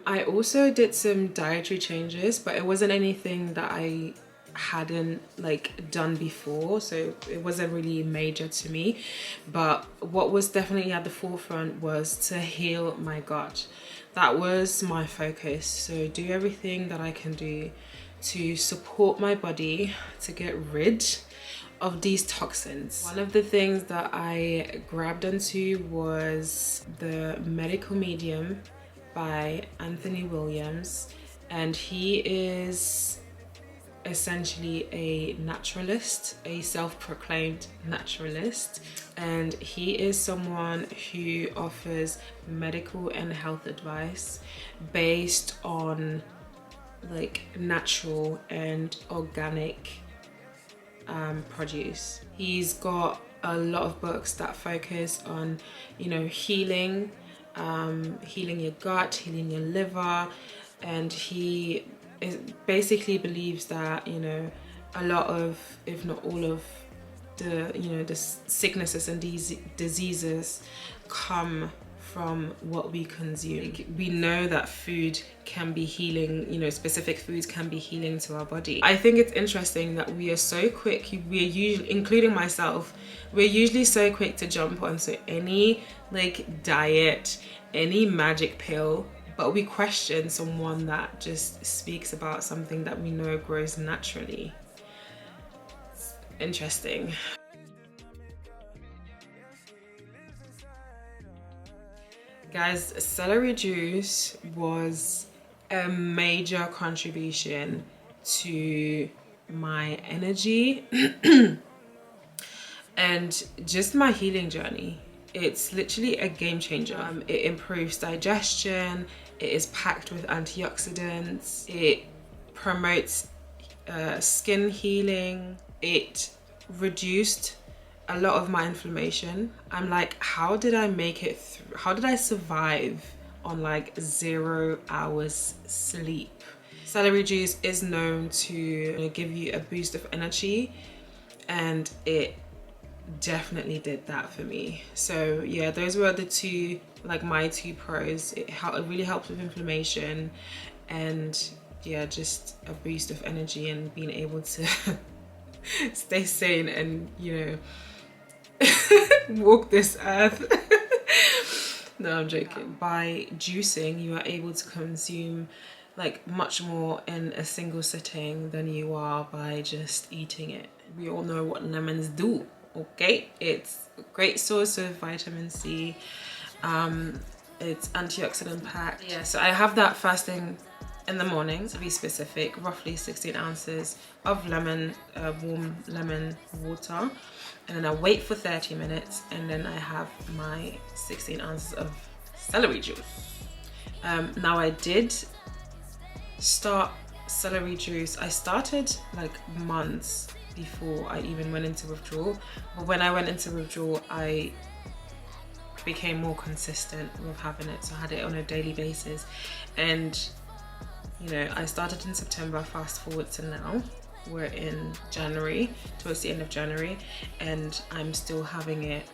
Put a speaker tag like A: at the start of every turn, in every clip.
A: I also did some dietary changes, but it wasn't anything that I hadn't like done before, so it wasn't really major to me. But what was definitely at the forefront was to heal my gut. That was my focus. So do everything that I can do to support my body to get rid of these toxins. One of the things that I grabbed onto was The Medical Medium by Anthony Williams, and he is essentially a naturalist, a self-proclaimed naturalist, and he is someone who offers medical and health advice based on like natural and organic produce. He's got a lot of books that focus on, you know, healing your gut, healing your liver, and he basically believes that, you know, a lot of, if not all of the, you know, the sicknesses and these diseases come from what we consume. Like, we know that food can be healing, you know, specific foods can be healing to our body. I think it's interesting that we are so quick, we're usually, including myself, we're usually so quick to jump onto any like diet, any magic pill, but we question someone that just speaks about something that we know grows naturally. It's interesting. Guys, celery juice was a major contribution to my energy and just my healing journey. It's literally a game changer. It improves digestion, it is packed with antioxidants, it promotes skin healing, it reduced a lot of my inflammation. I'm like, how did I make it through? How did I survive on like 0 hours sleep? Celery juice is known to give you a boost of energy, and it definitely did that for me. So yeah, those were the two, like my two pros. It really helps with inflammation, and yeah, just a boost of energy and being able to stay sane and, you know, walk this earth. No, I'm joking. By juicing, you are able to consume like much more in a single sitting than you are by just eating it. We all know what lemons do, okay? It's a great source of vitamin C. It's antioxidant packed. Yeah, so I have that fasting in the morning, to be specific, roughly 16 ounces of lemon, warm lemon water, and then I wait for 30 minutes, and then I have my 16 ounces of celery juice. Now I did start celery juice, I started like months before I even went into withdrawal, but when I went into withdrawal, I became more consistent with having it, so I had it on a daily basis. And you know, I started in September, fast forward to now, we're in January, towards the end of January, and I'm still having it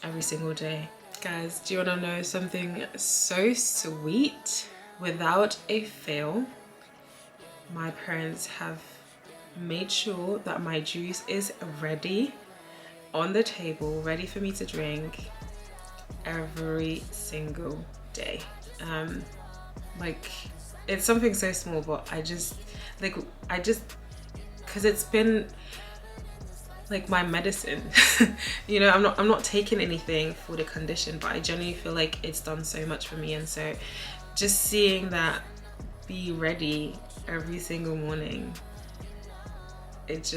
A: every single day. Guys, do you want to know something so sweet? Without a fail, my parents have made sure that my juice is ready on the table, ready for me to drink every single day. Like, it's something so small, but I just because it's been like my medicine. You know, I'm not taking anything for the condition, but I genuinely feel like it's done so much for me. And so just seeing that be ready every single morning, it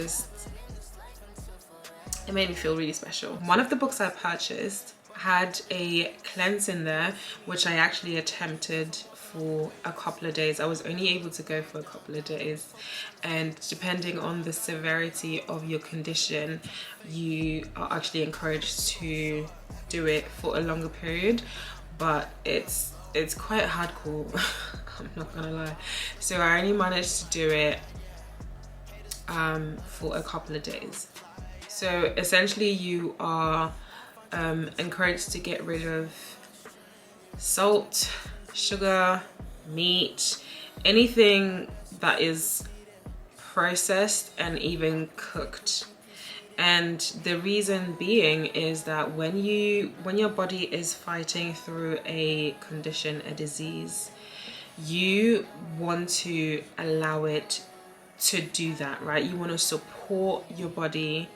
A: made me feel really special. One of the books I purchased had a cleanse in there, which I actually attempted for a couple of days. I was only able to go for a couple of days, and depending on the severity of your condition, you are actually encouraged to do it for a longer period, but it's quite hardcore. I'm not gonna lie. So I only managed to do it for a couple of days. So essentially you are encouraged to get rid of salt, sugar, meat, anything that is processed and even cooked. And the reason being is that when your body is fighting through a condition, a disease, you want to allow it to do that, right? You want to support your body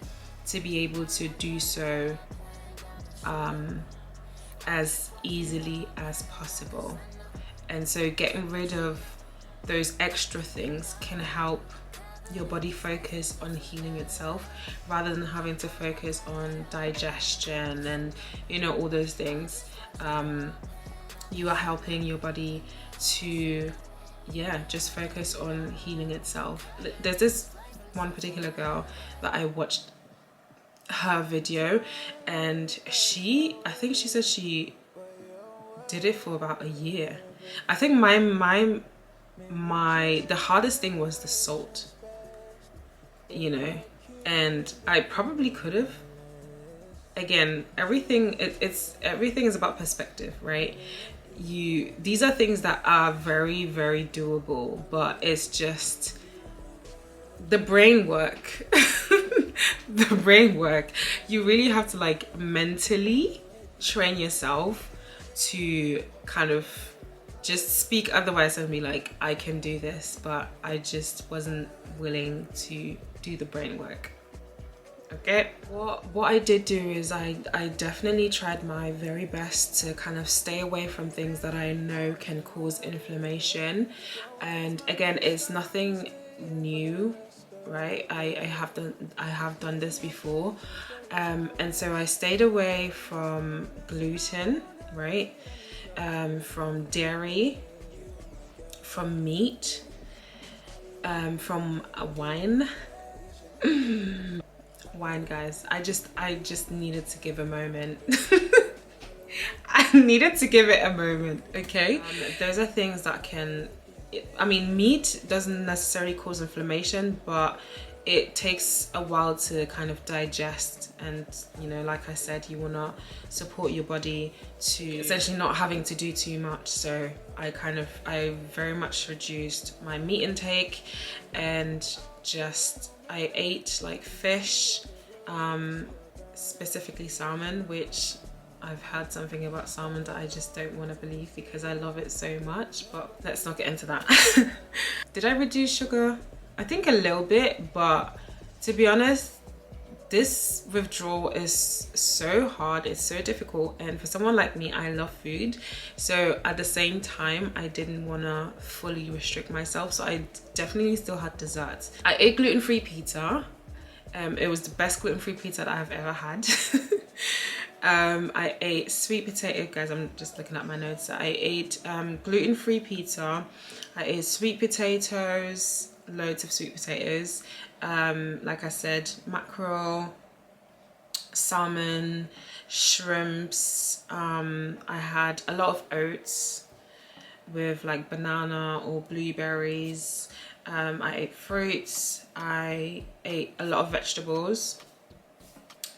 A: to be able to do so as easily as possible. And so getting rid of those extra things can help your body focus on healing itself rather than having to focus on digestion and, you know, all those things. You are helping your body to, yeah, just focus on healing itself. There's this one particular girl that I watched her video, and I think she said she did it for about a year. I think the hardest thing was the salt, you know, and I probably could have. Again, everything is about perspective, right? These are things that are very, very doable, but it's just the brain work. The brain work. You really have to like mentally train yourself to kind of just speak otherwise and be like, I can do this, but I just wasn't willing to do the brain work. Okay, what I did do is I definitely tried my very best to kind of stay away from things that I know can cause inflammation. And again, it's nothing new, right? I have done this before, and so I stayed away from gluten, right? From dairy, from meat, from wine. Wine, guys, I just needed to give a moment. I needed to give it a moment, okay? Those are things that can, I mean, meat doesn't necessarily cause inflammation, but it takes a while to kind of digest. And, you know, like I said, you want to support your body to essentially not having to do too much. So I very much reduced my meat intake, and I ate like fish, specifically salmon, which I've heard something about salmon that I just don't want to believe because I love it so much, but let's not get into that. Did I reduce sugar? I think a little bit, but to be honest, this withdrawal is so hard, it's so difficult, and for someone like me, I love food. So at the same time, I didn't want to fully restrict myself, so I definitely still had desserts. I ate gluten-free pizza. It was the best gluten-free pizza that I've ever had. I ate sweet potato, guys, I'm just looking at my notes. I ate gluten-free pizza. I ate sweet potatoes, loads of sweet potatoes. Like I said, mackerel, salmon, shrimps. I had a lot of oats with like banana or blueberries. I ate fruits. I ate a lot of vegetables,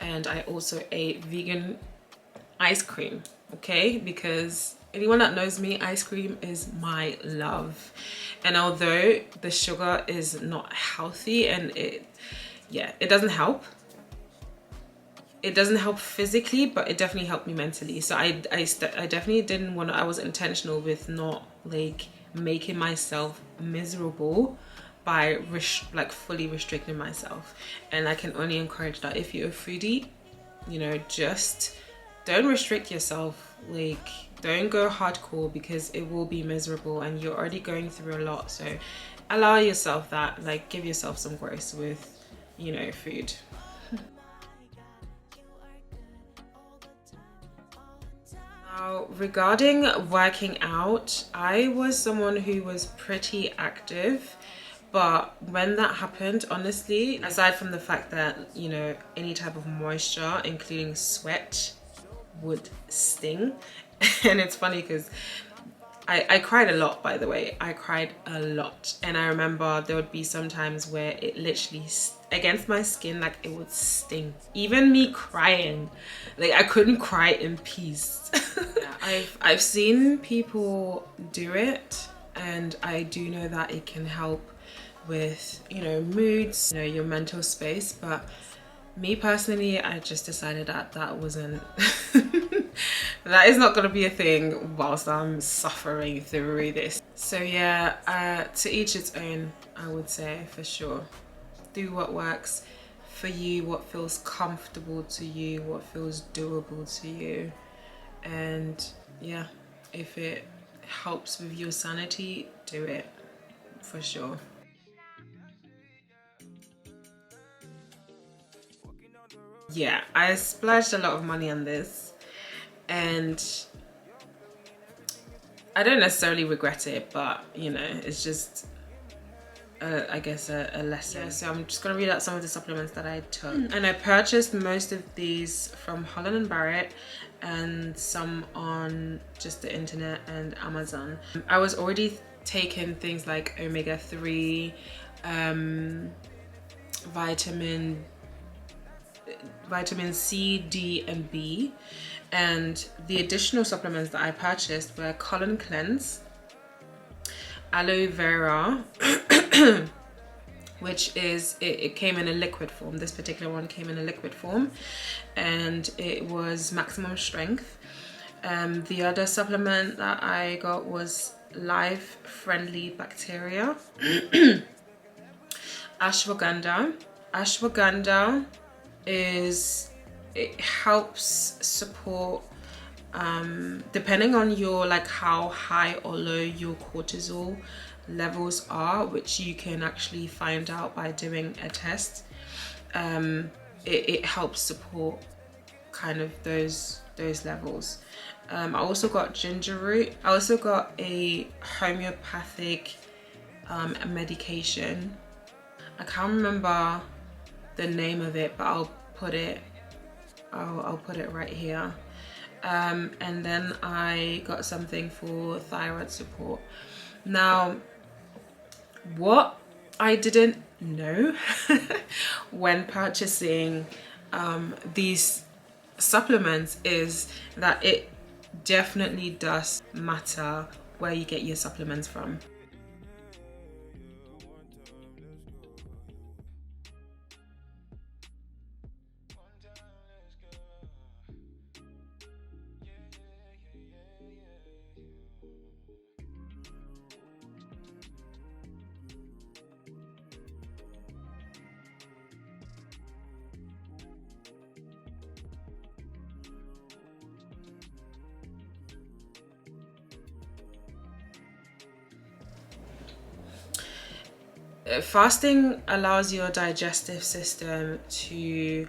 A: and I also ate vegan ice cream, okay? Because anyone that knows me, ice cream is my love. And although the sugar is not healthy and it doesn't help. It doesn't help physically, but it definitely helped me mentally. So I definitely didn't want to, I was intentional with not like making myself miserable by fully restricting myself. And I can only encourage that if you're a foodie, you know, just don't restrict yourself. Like, don't go hardcore because it will be miserable and you're already going through a lot. So allow yourself that, like, give yourself some grace with, you know, food. Now, regarding working out, I was someone who was pretty active, but when that happened, honestly, aside from the fact that, you know, any type of moisture, including sweat, would sting. And it's funny because I cried a lot, by the way. I cried a lot. And I remember there would be some times where it literally, against my skin, like it would sting. Even me crying, like I couldn't cry in peace. I've seen people do it, and I do know that it can help with, you know, moods, you know, your mental space. But me personally, I just decided that that wasn't that is not going to be a thing whilst I'm suffering through this. So yeah, to each its own, I would say, for sure. Do what works for you, what feels comfortable to you, what feels doable to you. And yeah, if it helps with your sanity, do it, for sure. Yeah, I splashed a lot of money on this, and I don't necessarily regret it, but you know, it's just I guess a lesson. Yeah, so I'm just gonna read out some of the supplements that I took. And I purchased most of these from Holland and Barrett, and some on just the internet and Amazon. I was already taking things like omega-3, vitamin C, D, and B. And the additional supplements that I purchased were Colon Cleanse, aloe vera, which is, it came in a liquid form. This particular one came in a liquid form, and it was maximum strength. The other supplement that I got was live friendly bacteria. Ashwagandha. Ashwagandha it helps support, depending on your, like how high or low your cortisol levels are, which you can actually find out by doing a test. It helps support kind of those levels. I also got ginger root. I also got a homeopathic medication. I can't remember the name of it, but I'll put it right here. And then I got something for thyroid support. Now, what I didn't know when purchasing these supplements is that it definitely does matter where you get your supplements from. Fasting allows your digestive system to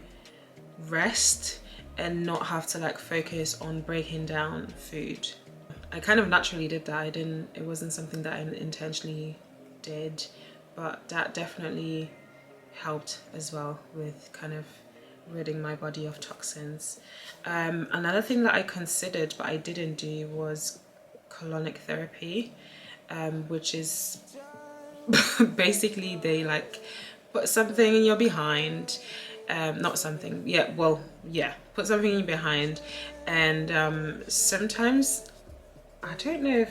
A: rest and not have to like focus on breaking down food. I kind of naturally did that. It wasn't something that I intentionally did, but that definitely helped as well with kind of ridding my body of toxins. Another thing that I considered but I didn't do was colonic therapy, which is basically they like put something in your behind, not something, yeah, well, yeah, put something in your behind, and sometimes, I don't know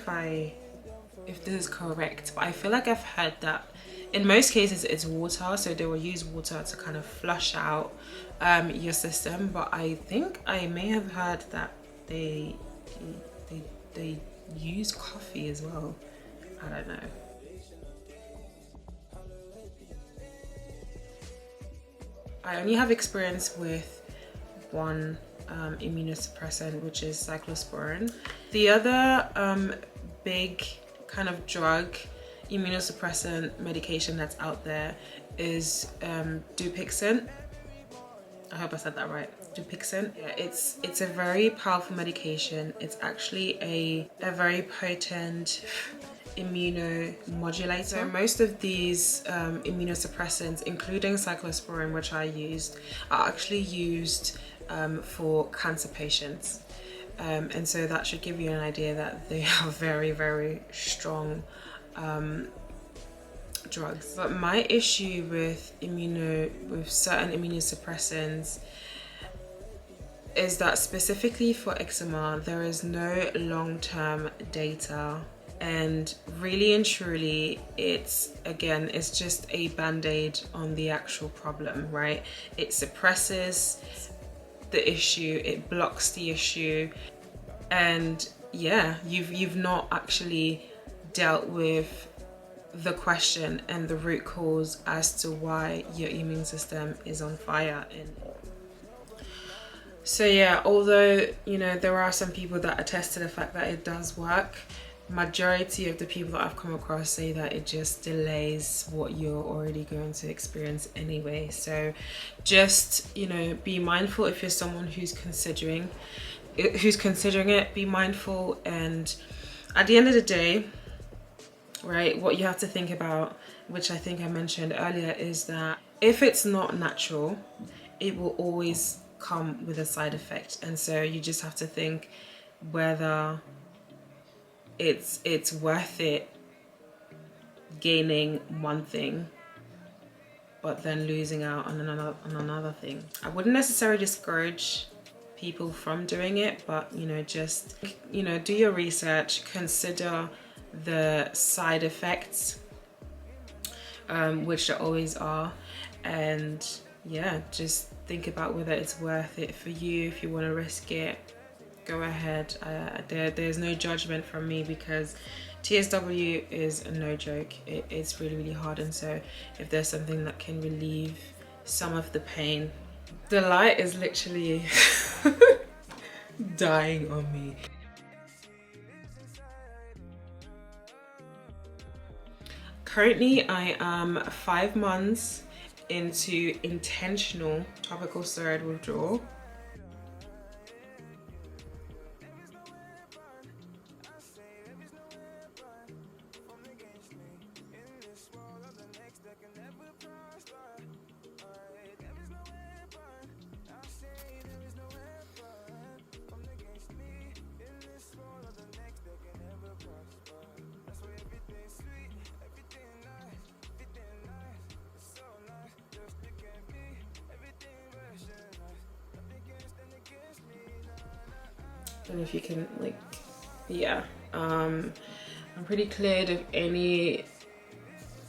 A: if this is correct, but I feel like I've heard that in most cases it's water, so they will use water to kind of flush out your system, but I think I may have heard that they use coffee as well. I don't know. I only have experience with one immunosuppressant, which is cyclosporin. The other big kind of drug immunosuppressant medication that's out there is Dupixent. I hope I said that right. Dupixent. Yeah, it's a very powerful medication. It's actually a very potent immunomodulator. So most of these immunosuppressants, including cyclosporin, which I used, are actually used for cancer patients. And so that should give you an idea that they are very, very strong drugs. But my issue with certain immunosuppressants is that specifically for eczema, there is no long-term data, and really and truly it's just a band-aid on the actual problem, right? It suppresses the issue, it blocks the issue, and yeah, you've not actually dealt with the question and the root cause as to why your immune system is on fire. So yeah, although, you know, there are some people that attest to the fact that it does work, majority of the people that I've come across say that it just delays what you're already going to experience anyway. So just, you know, be mindful if you're someone who's considering it, be mindful. And at the end of the day, right, what you have to think about, which I think I mentioned earlier, is that if it's not natural, it will always come with a side effect. And so you just have to think whether it's worth it gaining one thing but then losing out on another thing. I wouldn't necessarily discourage people from doing it, but you know, just, you know, do your research, consider the side effects, which there always are, and yeah, just think about whether it's worth it for you. If you want to risk it, go ahead. There's no judgment from me, because TSW is no joke. It's really, really hard, and so if there's something that can relieve some of the pain, the light is literally dying on me. Currently, I am 5 months into intentional topical steroid withdrawal. I don't know if you can, like, yeah, I'm pretty cleared of any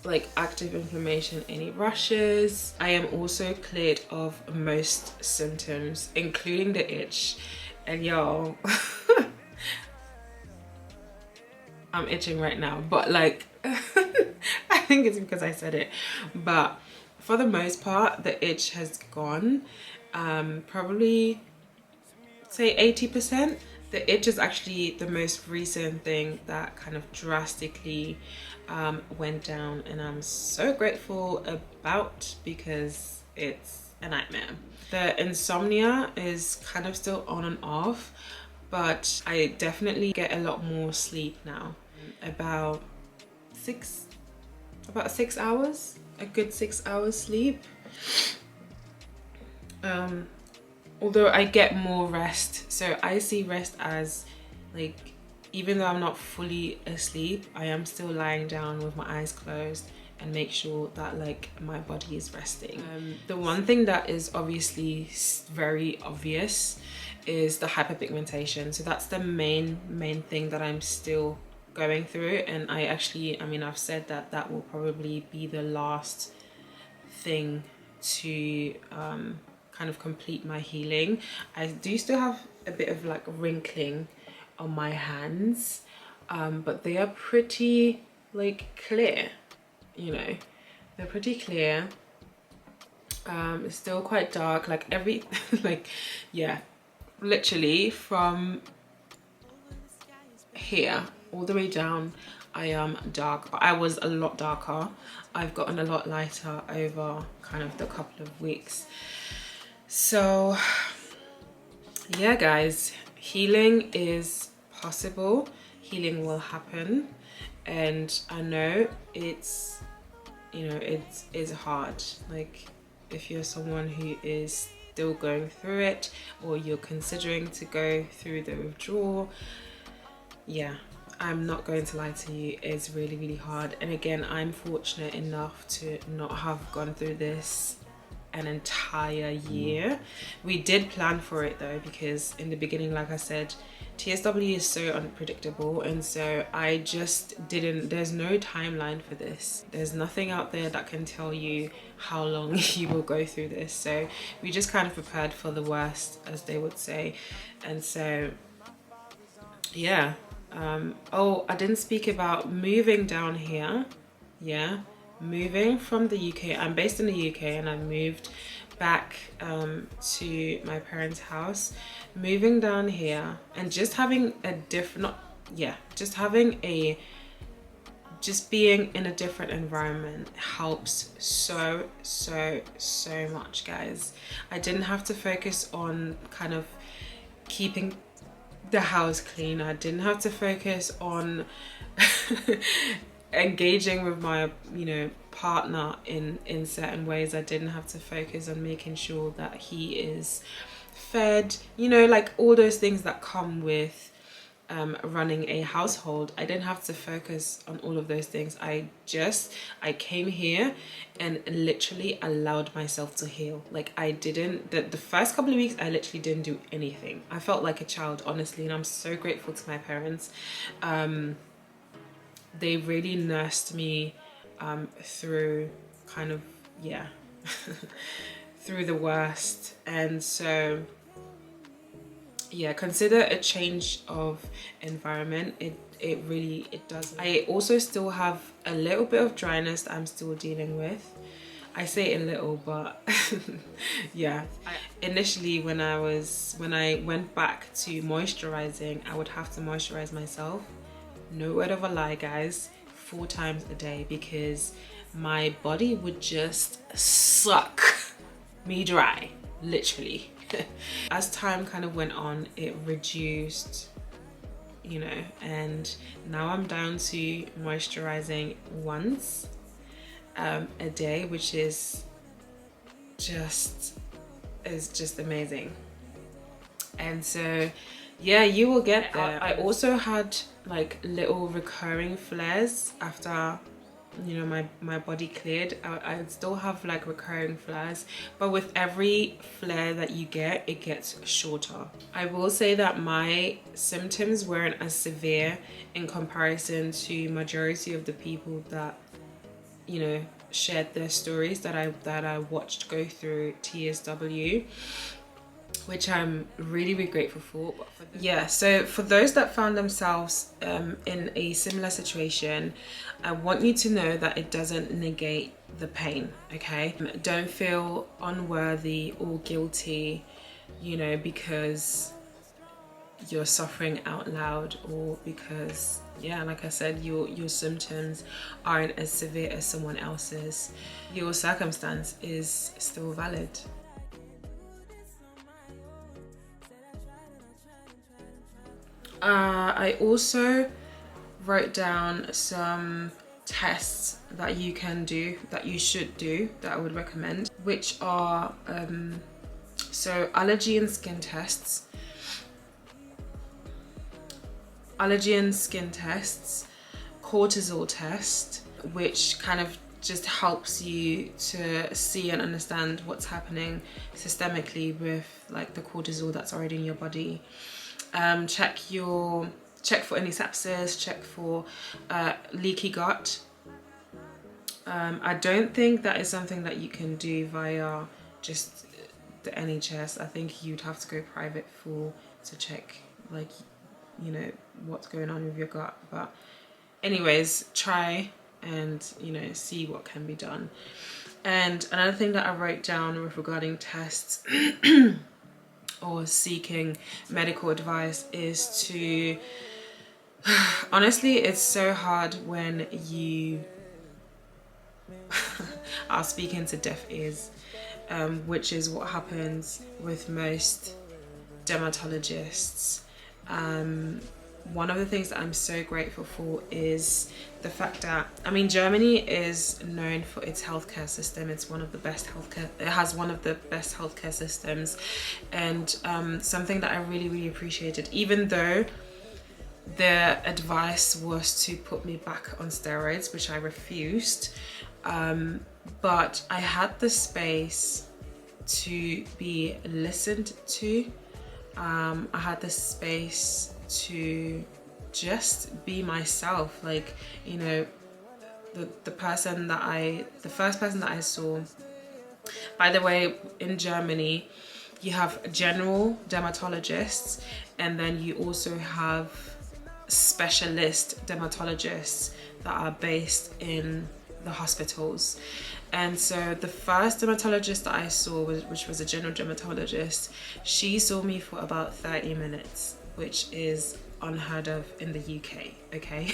A: like active inflammation, any rashes. I am also cleared of most symptoms, including the itch. And y'all, I'm itching right now, but like I think it's because I said it, but for the most part the itch has gone. Probably say 80%. The itch is actually the most recent thing that kind of drastically went down, and I'm so grateful about, because it's a nightmare. The insomnia is kind of still on and off, but I definitely get a lot more sleep now. About 6 hours, a good 6 hours sleep. Although I get more rest, so I see rest as, like, even though I'm not fully asleep, I am still lying down with my eyes closed and make sure that like my body is resting. The one thing that is obviously very obvious is the hyperpigmentation. So that's the main thing that I'm still going through, and I mean, I've said that that will probably be the last thing to kind of complete my healing. I do still have a bit of like wrinkling on my hands, but they are pretty like clear, you know, they're pretty clear. It's still quite dark, like like, yeah, literally from here all the way down I am dark, but I was a lot darker. I've gotten a lot lighter over kind of the couple of weeks. So yeah, guys, healing is possible, healing will happen, and I know it's, you know, it's hard. Like, if you're someone who is still going through it, or you're considering to go through the withdrawal, yeah, I'm not going to lie to you, it's really, really hard. And again, I'm fortunate enough to not have gone through this an entire year. We did plan for it though, because in the beginning, like I said, TSW is so unpredictable, and so I just didn't, there's no timeline for this. There's nothing out there that can tell you how long you will go through this. So we just kind of prepared for the worst, as they would say. And so yeah, oh, I didn't speak about moving down here. Yeah, moving from the UK. I'm based in the UK and I moved back to my parents' house. Moving down here and just having a different, just being in a different environment helps so much, guys. I didn't have to focus on kind of keeping the house clean. I didn't have to focus on engaging with my, you know, partner in certain ways. I didn't have to focus on making sure that he is fed, you know, like all those things that come with running a household. I didn't have to focus on all of those things. I came here and literally allowed myself to heal. Like I didn't, the first couple of weeks I literally didn't do anything. I felt like a child, honestly, and I'm so grateful to my parents. They really nursed me through kind of, yeah, through the worst. And so yeah, consider a change of environment. It really does. I also still have a little bit of dryness that I'm still dealing with. I say a little, but yeah. Initially when I went back to moisturizing, I would have to moisturize myself. No word of a lie, guys, 4 times a day, because my body would just suck me dry, literally. As time kind of went on, it reduced, you know, and now I'm down to moisturizing once a day, which is just amazing. And so yeah, you will get there. I also had like little recurring flares after, you know, my body cleared. I still have like recurring flares, but with every flare that you get, it gets shorter. I will say that my symptoms weren't as severe in comparison to majority of the people that, you know, shared their stories that I watched go through TSW, which I'm really, really grateful for. Yeah, so for those that found themselves in a similar situation, I want you to know that it doesn't negate the pain, okay? Don't feel unworthy or guilty, you know, because you're suffering out loud, or because, yeah, like I said, your symptoms aren't as severe as someone else's. Your circumstance is still valid. I also wrote down some tests that you can do, that you should do, that I would recommend, which are so allergy and skin tests, cortisol test, which kind of just helps you to see and understand what's happening systemically with like the cortisol that's already in your body. Check for any sepsis, check for leaky gut. I don't think that is something that you can do via just the NHS. I think you'd have to go private to check, like, you know, what's going on with your gut. But anyways, try and, you know, see what can be done. And another thing that I wrote down with regarding tests or seeking medical advice is to, honestly, it's so hard when you are speaking to deaf ears, which is what happens with most dermatologists. one of the things that I'm so grateful for is the fact that, I mean, Germany is known for its healthcare system. It's one of the best healthcare, it has one of the best healthcare systems. And something that I really, really appreciated, even though their advice was to put me back on steroids, which I refused, but I had the space to be listened to. I had the space to just be myself. Like, you know, the first person that I saw, by the way, in Germany you have general dermatologists, and then you also have specialist dermatologists that are based in the hospitals. And so the first dermatologist that I saw, which was a general dermatologist, she saw me for about 30 minutes, which is unheard of in the UK, okay?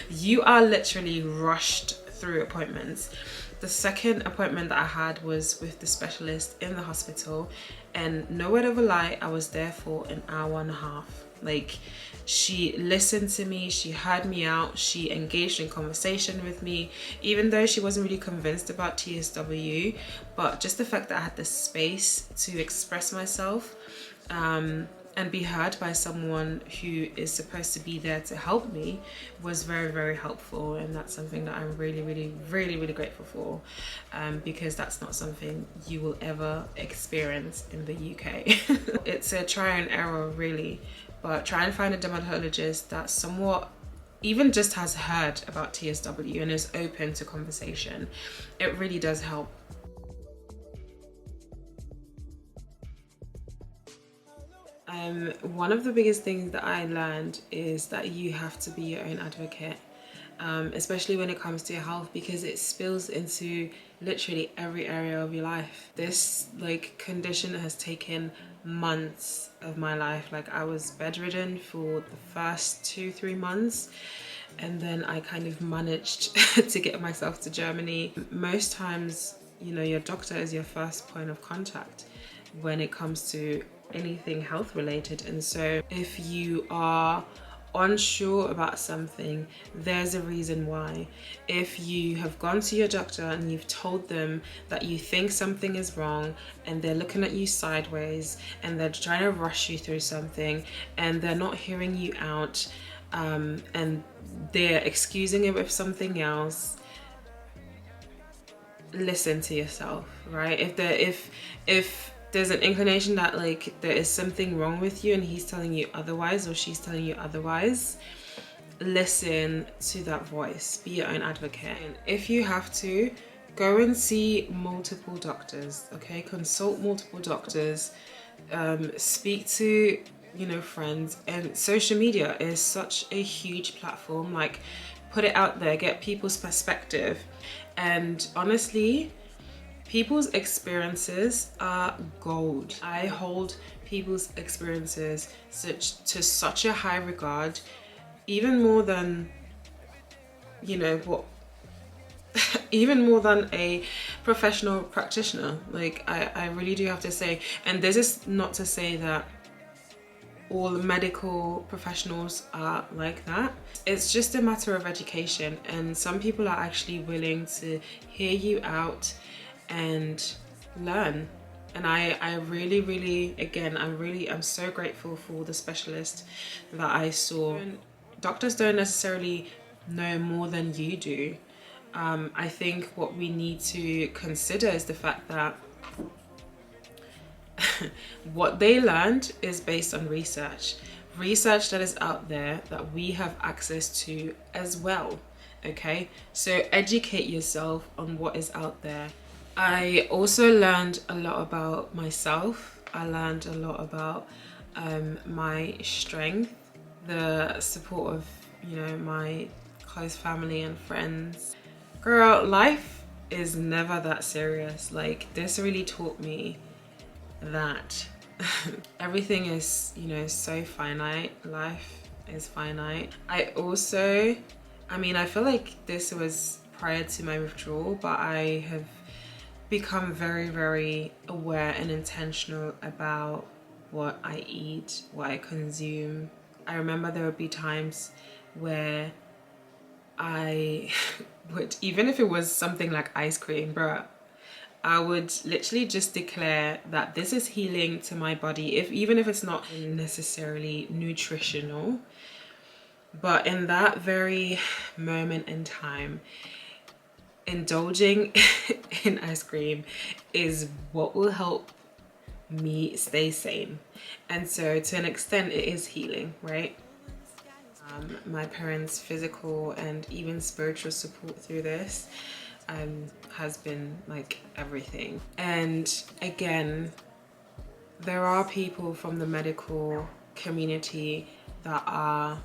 A: You are literally rushed through appointments. The second appointment that I had was with the specialist in the hospital, and no word of a lie, I was there for an hour and a half. Like, she listened to me, she heard me out, she engaged in conversation with me, even though she wasn't really convinced about TSW, but just the fact that I had the space to express myself and be heard by someone who is supposed to be there to help me was very, very helpful. And that's something that I'm really, really, really, really grateful for, because that's not something you will ever experience in the UK. It's a try and error, really. But try and find a dermatologist that somewhat even just has heard about TSW and is open to conversation. It really does help. One of the biggest things that I learned is that you have to be your own advocate, especially when it comes to your health, because it spills into literally every area of your life. This condition has taken months of my life. Like, I was bedridden for the first 2-3 months, and then I kind of managed to get myself to Germany. Most times, you know, your doctor is your first point of contact when it comes to anything health related. And so if you are unsure about something, there's a reason why. If you have gone to your doctor and you've told them that you think something is wrong, and they're looking at you sideways and they're trying to rush you through something and they're not hearing you out, and they're excusing it with something else, listen to yourself, right? If there's an inclination that there is something wrong with you and he's telling you otherwise or she's telling you otherwise, listen to that voice. Be your own advocate. And if you have to, go and see multiple doctors, okay? Consult multiple doctors, speak to, you know, friends. And social media is such a huge platform. Like, put it out there, get people's perspective. And honestly, people's experiences are gold. I hold people's experiences to such a high regard, even more than, you know, what even more than a professional practitioner. Like, I really do have to say, and this is not to say that all medical professionals are like that. It's just a matter of education, and some people are actually willing to hear you out and learn. And I really, really, again, I'm so grateful for the specialist that I saw. Doctors don't necessarily know more than you do. I think what we need to consider is the fact that what they learned is based on research that is out there that we have access to as well. Okay, so educate yourself on what is out there. I also learned a lot about myself. I learned a lot about my strength, the support of, you know, my close family and friends. Girl, life is never that serious. Like, this really taught me that everything is, you know, so finite. Life is finite. I mean, I feel like this was prior to my withdrawal, but I have become very, very aware and intentional about what I eat, what I consume, I remember there would be times where I would, even if it was something like ice cream, bruh, I would literally just declare that this is healing to my body, even if it's not necessarily nutritional. But in that very moment in time, indulging in ice cream is what will help me stay sane. And so to an extent it is healing, right? My parents' physical and even spiritual support through this has been like everything. And again, there are people from the medical community that are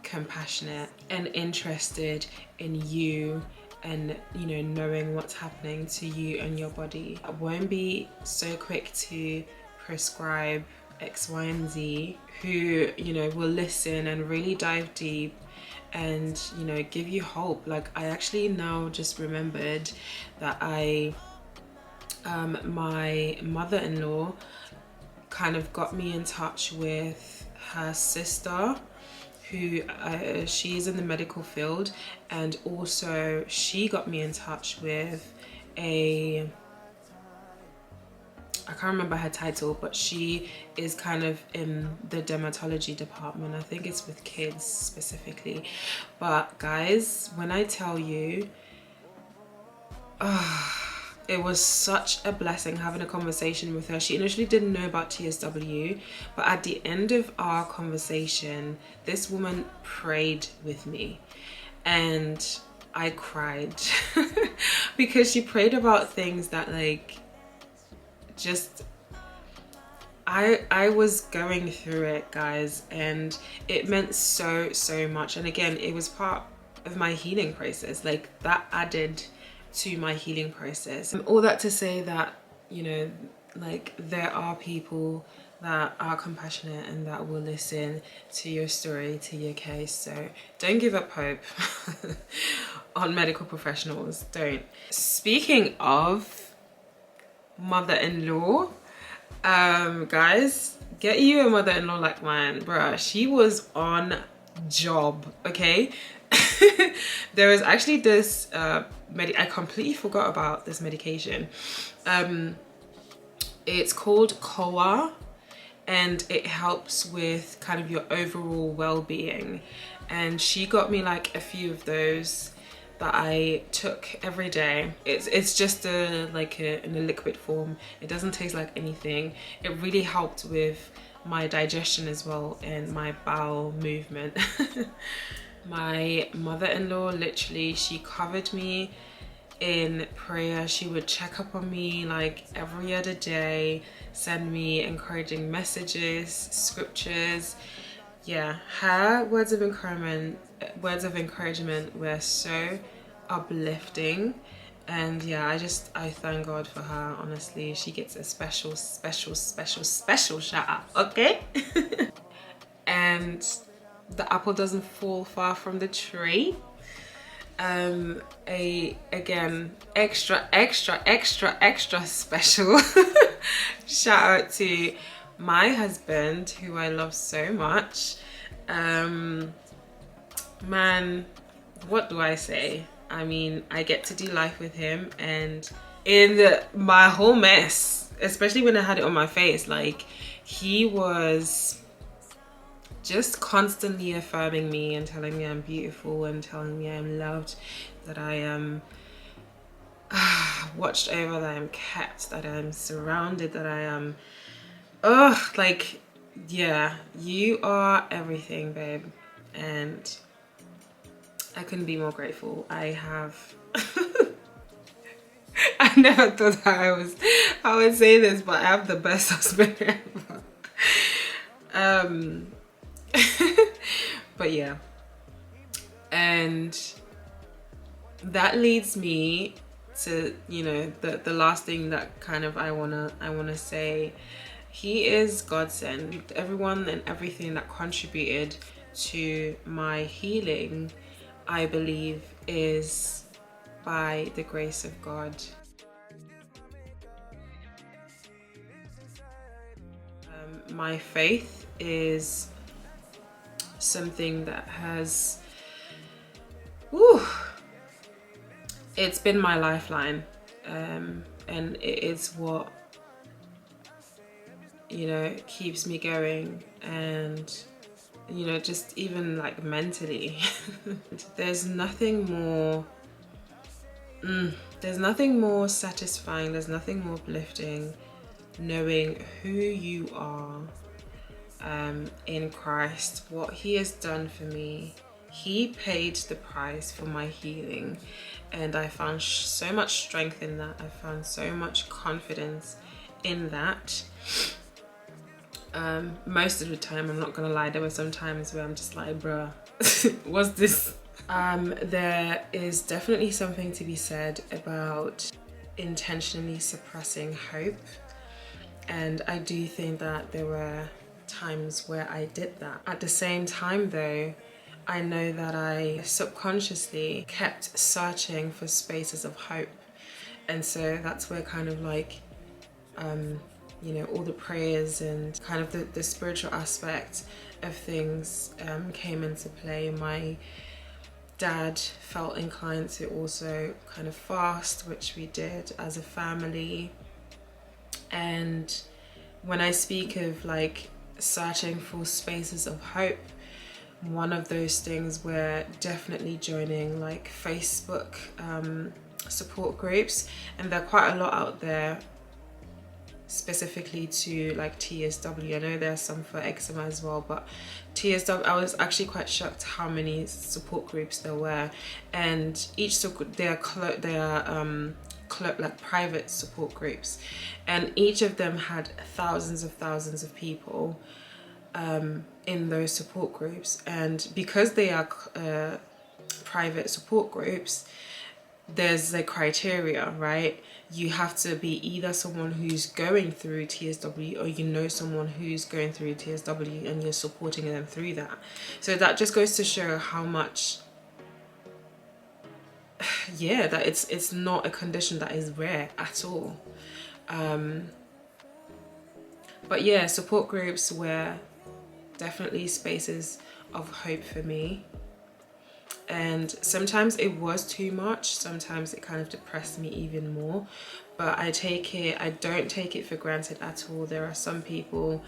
A: compassionate and interested in you and, you know, knowing what's happening to you and your body. I won't be so quick to prescribe X, Y, and Z, who, you know, will listen and really dive deep and, you know, give you hope. Like, I actually now just remembered that my mother-in-law kind of got me in touch with her sister, who she's in the medical field, and also she got me in touch with I can't remember her title, but she is kind of in the dermatology department. I think it's with kids specifically. But guys, when I tell you, it was such a blessing having a conversation with her. She initially didn't know about TSW, but at the end of our conversation, this woman prayed with me and I cried because she prayed about things that, like, just I was going through it, guys, and it meant so much. And again, it was part of my healing process. Like, that added to my healing process. All that to say that, you know, like, there are people that are compassionate and that will listen to your story, to your case. So don't give up hope on medical professionals. Don't. Speaking of mother-in-law, guys, get you a mother-in-law like mine, bruh. She was on job, okay? There was actually this I completely forgot about this medication. It's called COA, and it helps with kind of your overall well-being, and she got me like a few of those that I took every day. It's just in a liquid form. It doesn't taste like anything. It really helped with my digestion as well and my bowel movement. My mother-in-law, literally, she covered me in prayer. She would check up on me like every other day, send me encouraging messages, scriptures. Yeah, her words of encouragement were so uplifting. And yeah, I thank God for her. Honestly, she gets a special shout out, okay? And the apple doesn't fall far from the tree. Again, extra special shout out to my husband, who I love so much. Man, what do I say? I mean, I get to do life with him, and in my whole mess, especially when I had it on my face, like, he was just constantly affirming me and telling me I'm beautiful and telling me I'm loved, that I am watched over, that I'm kept, that I'm surrounded, that I am, like, yeah, you are everything, babe. And I couldn't be more grateful. I have I never thought that I would say this, but I have the best husband ever. But yeah, and that leads me to, you know, the last thing that kind of I wanna say. He is godsend. Everyone and everything that contributed to my healing, I believe, is by the grace of God. My faith is something that has, whew, it's been my lifeline, and it is what, you know, keeps me going, and, you know, just even like mentally. There's nothing more satisfying, there's nothing more uplifting knowing who you are in Christ, what he has done for me. He paid the price for my healing, and I found so much strength in that. I found so much confidence in that. Most of the time, I'm not gonna lie, there were some times where I'm just like, bruh, what's this? There is definitely something to be said about intentionally suppressing hope, and I do think that there were times where I did that. At the same time though, I know that I subconsciously kept searching for spaces of hope, and so that's where kind of like you know, all the prayers and kind of the spiritual aspect of things came into play. My dad felt inclined to also kind of fast, which we did as a family. And when I speak of like searching for spaces of hope, one of those things were definitely joining like Facebook support groups, and there are quite a lot out there specifically to like TSW. I know there's some for eczema as well, but TSW, I was actually quite shocked how many support groups there were, and each they are like private support groups, and each of them had thousands of people in those support groups. And because they are private support groups, there's the criteria, right? You have to be either someone who's going through TSW, or you know someone who's going through TSW and you're supporting them through that. So that just goes to show how much, yeah, that it's not a condition that is rare at all. But yeah, support groups were definitely spaces of hope for me. And sometimes it was too much, sometimes it kind of depressed me even more, but I don't take it for granted at all. There are some people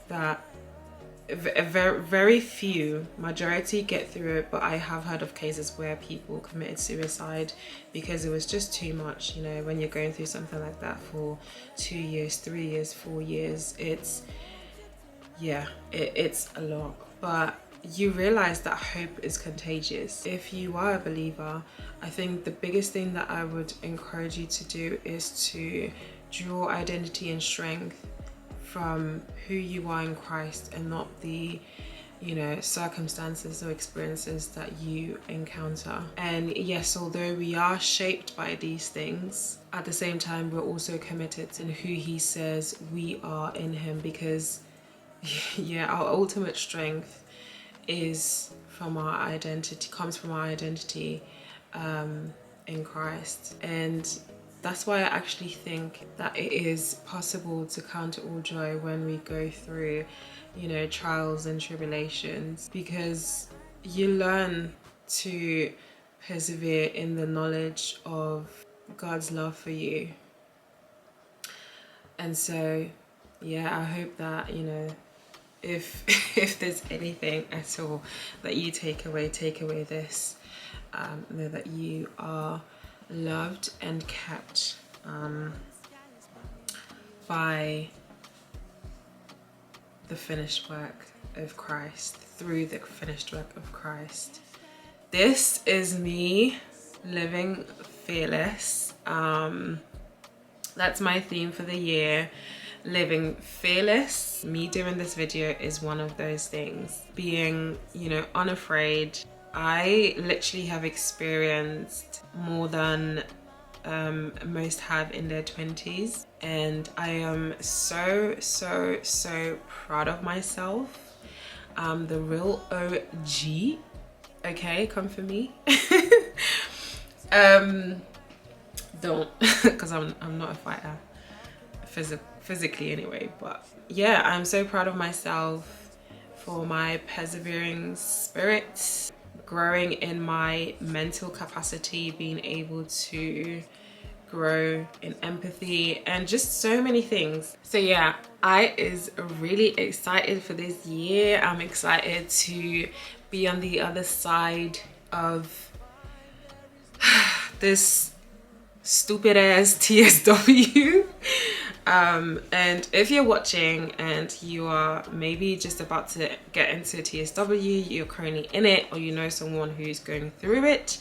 A: that, very few, majority get through it, but I have heard of cases where people committed suicide because it was just too much. You know, when you're going through something like that for 2 years, 3 years, 4 years, it's a lot. But you realize that hope is contagious. If you are a believer, I think the biggest thing that I would encourage you to do is to draw identity and strength from who you are in Christ, and not the, you know, circumstances or experiences that you encounter. And yes, although we are shaped by these things, at the same time we're also committed in who he says we are in him, because yeah, our ultimate strength is from our identity, comes from our identity in Christ. And that's why I actually think that it is possible to count it all joy when we go through, you know, trials and tribulations, because you learn to persevere in the knowledge of God's love for you. And so yeah, I hope that, you know, if there's anything at all that you take away this, know that you are loved and kept by the finished work of Christ, through the finished work of Christ. This is me living fearless. That's my theme for the year. Living fearless. Me doing this video is one of those things. Being, you know, unafraid. I literally have experienced more than most have in their 20s, and I am so proud of myself. The real OG. Okay, come for me. Don't, because I'm not a fighter physically anyway. But yeah, I'm so proud of myself for my persevering spirit, growing in my mental capacity, being able to grow in empathy, and just so many things. So yeah, I is really excited for this year. I'm excited to be on the other side of this stupid ass TSW. And if you're watching and you are maybe just about to get into TSW, you're currently in it, or you know someone who's going through it,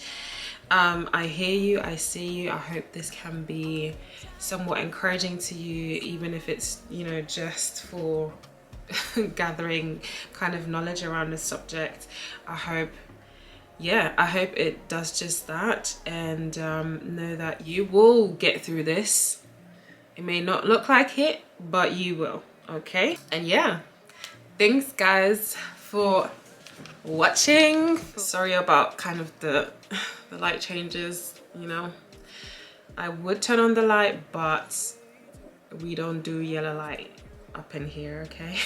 A: I hear you, I see you. I hope this can be somewhat encouraging to you, even if it's, you know, just for gathering kind of knowledge around the subject. I hope it does just that, and know that you will get through this. It may not look like it, but you will, okay? And yeah, thanks guys for watching. Sorry about kind of the light changes, you know. I would turn on the light, but we don't do yellow light up in here, okay?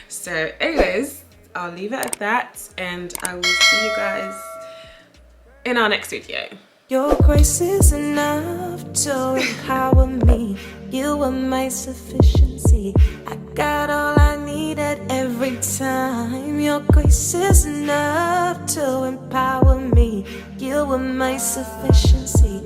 A: So anyways, I'll leave it at that, and I will see you guys in our next video.
B: Your grace is enough to empower me. You are my sufficiency. I got all I needed every time. Your grace is enough to empower me. You are my sufficiency.